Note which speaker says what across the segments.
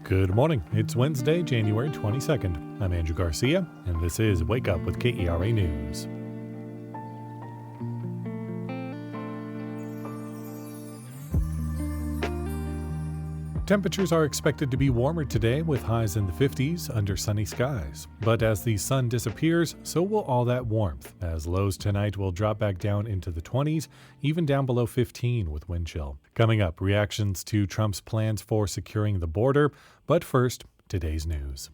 Speaker 1: Good morning. It's Wednesday, January 22nd. I'm Andrew Garcia, and this is Wake Up with KERA News. Temperatures are expected to be warmer today with highs in the 50s under sunny skies. But as the sun disappears, so will all that warmth, as lows tonight will drop back down into the 20s, even down below 15 with wind chill. Coming up, reactions to Trump's plans for securing the border. But first, today's news.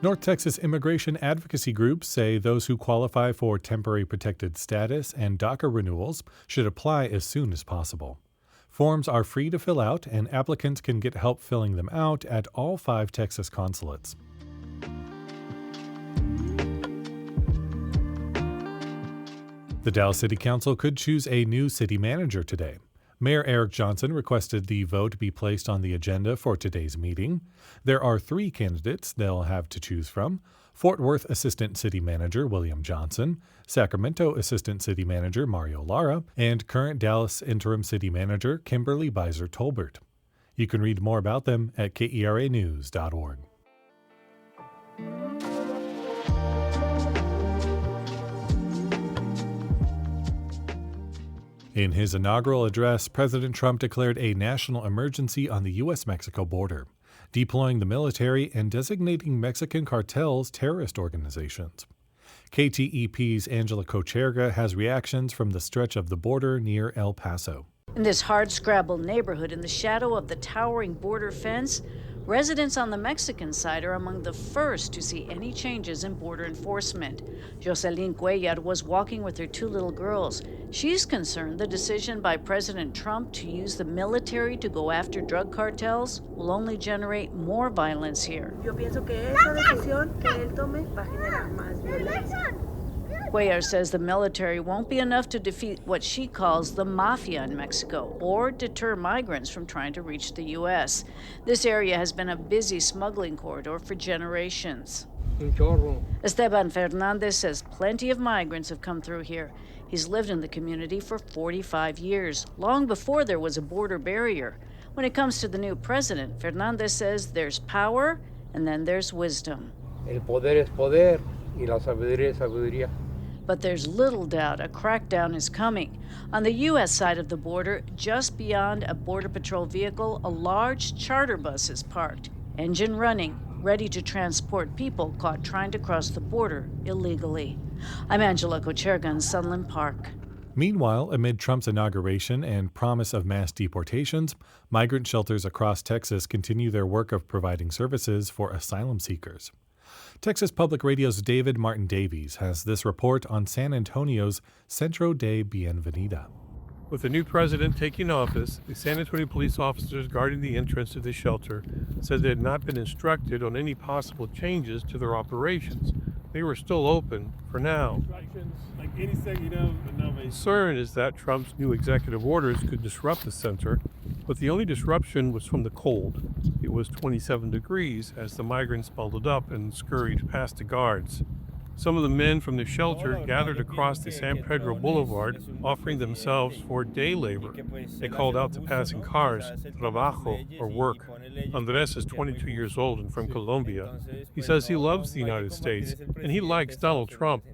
Speaker 1: North Texas immigration advocacy groups say those who qualify for temporary protected status and DACA renewals should apply as soon as possible. Forms are free to fill out, and applicants can get help filling them out at all 5 Texas consulates. The Dallas City Council could choose a new city manager today. Mayor Eric Johnson requested the vote be placed on the agenda for today's meeting. There are 3 candidates they'll have to choose from: Fort Worth Assistant City Manager William Johnson, Sacramento Assistant City Manager Mario Lara, and current Dallas Interim City Manager Kimberly Beiser Tolbert. You can read more about them at KERAnews.org. In his inaugural address, President Trump declared a national emergency on the U.S.-Mexico border, deploying the military and designating Mexican cartels terrorist organizations. KTEP's Angela Kocherga has reactions from the stretch of the border near El Paso.
Speaker 2: In this hardscrabble neighborhood in the shadow of the towering border fence, residents on the Mexican side are among the first to see any changes in border enforcement. Jocelyn Cuellar was walking with her 2 little girls. She's concerned the decision by President Trump to use the military to go after drug cartels will only generate more violence here.
Speaker 3: Yo pienso que esa decisión que él tome va a generar más violencia.
Speaker 2: Cuellar says the military won't be enough to defeat what she calls the mafia in Mexico or deter migrants from trying to reach the U.S. This area has been a busy smuggling corridor for generations. Esteban Fernandez says plenty of migrants have come through here. He's lived in the community for 45 years, long before there was a border barrier. When it comes to the new president, Fernandez says there's power and then there's wisdom.
Speaker 4: El poder es poder y la sabiduría es sabiduría.
Speaker 2: But there's little doubt a crackdown is coming. On the U.S. side of the border, just beyond a Border Patrol vehicle, a large charter bus is parked, engine running, ready to transport people caught trying to cross the border illegally. I'm Angela Kocherga in Sunland Park.
Speaker 1: Meanwhile, amid Trump's inauguration and promise of mass deportations, migrant shelters across Texas continue their work of providing services for asylum seekers. Texas Public Radio's David Martin Davies has this report on San Antonio's Centro de Bienvenida.
Speaker 5: With the new president taking office, the San Antonio police officers guarding the entrance to the shelter said they had not been instructed on any possible changes to their operations. They were still open for now. Concern is that Trump's new executive orders could disrupt the center, but the only disruption was from the cold. It was 27 degrees as the migrants bundled up and scurried past the guards. Some of the men from the shelter gathered across the San Pedro Boulevard, offering themselves for day labor. They called out to passing cars, trabajo, or work. Andres is 22 years old and from Colombia. He says he loves the United States, and he likes Donald Trump.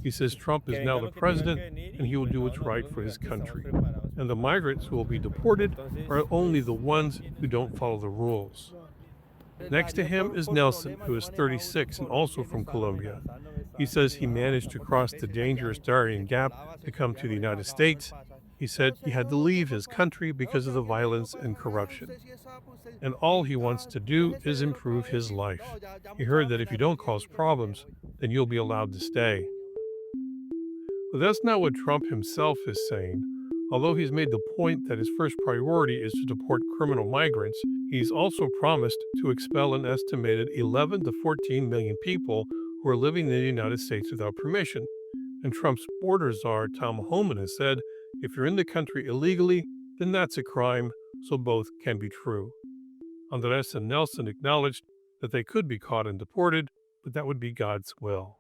Speaker 5: He says Trump is now the president, and he will do what's right for his country. And the migrants who will be deported are only the ones who don't follow the rules. Next to him is Nelson, who is 36 and also from Colombia. He says he managed to cross the dangerous Darien Gap to come to the United States. He said he had to leave his country because of the violence and corruption. And all he wants to do is improve his life. He heard that if you don't cause problems, then you'll be allowed to stay. But that's not what Trump himself is saying. Although he's made the point that his first priority is to deport criminal migrants, he's also promised to expel an estimated 11 to 14 million people who are living in the United States without permission. And Trump's border czar, Tom Homan, has said, if you're in the country illegally, then that's a crime, so both can be true. Andres and Nelson acknowledged that they could be caught and deported, but that would be God's will.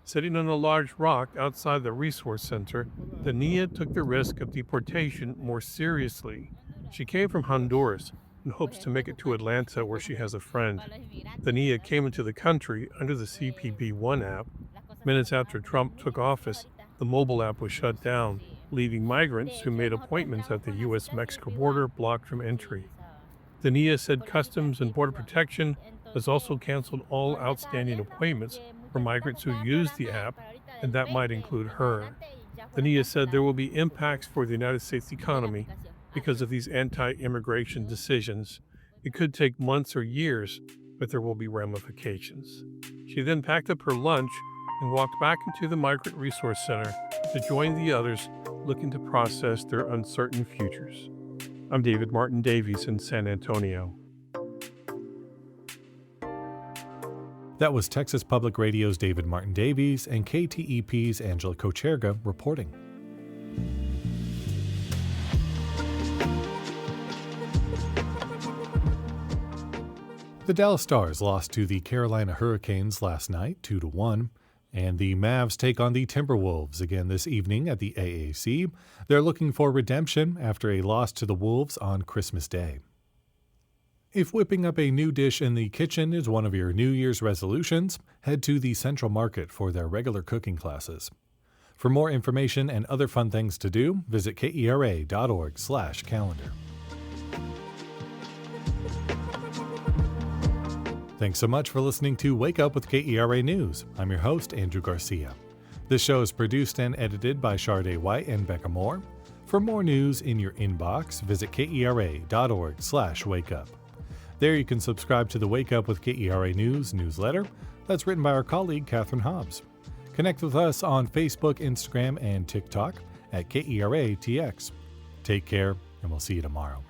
Speaker 5: Sitting on a large rock outside the resource center, Dania took the risk of deportation more seriously. She came from Honduras and hopes to make it to Atlanta, where she has a friend. Dania came into the country under the CPB-1 app. Minutes after Trump took office, the mobile app was shut down, leaving migrants who made appointments at the U.S.-Mexico border blocked from entry. Dania said Customs and Border Protection has also canceled all outstanding appointments for migrants who use the app, and that might include her. Dania said there will be impacts for the United States economy because of these anti-immigration decisions. It could take months or years, but there will be ramifications. She then packed up her lunch and walked back into the Migrant Resource Center to join the others looking to process their uncertain futures. I'm David Martin Davies in San Antonio.
Speaker 1: That was Texas Public Radio's David Martin Davies and KTEP's Angela Kocherga reporting. The Dallas Stars lost to the Carolina Hurricanes last night, 2-1, and the Mavs take on the Timberwolves again this evening at the AAC. They're looking for redemption after a loss to the Wolves on Christmas Day. If whipping up a new dish in the kitchen is one of your New Year's resolutions, head to the Central Market for their regular cooking classes. For more information and other fun things to do, visit KERA.org/calendar. Thanks so much for listening to Wake Up with KERA News. I'm your host, Andrew Garcia. This show is produced and edited by Shardae White and Bekah Morr. For more news in your inbox, visit KERA.org/wakeup. There you can subscribe to the Wake Up with KERA News newsletter that's written by our colleague, Catherine Hobbs. Connect with us on Facebook, Instagram, and TikTok at KERATX. Take care, and we'll see you tomorrow.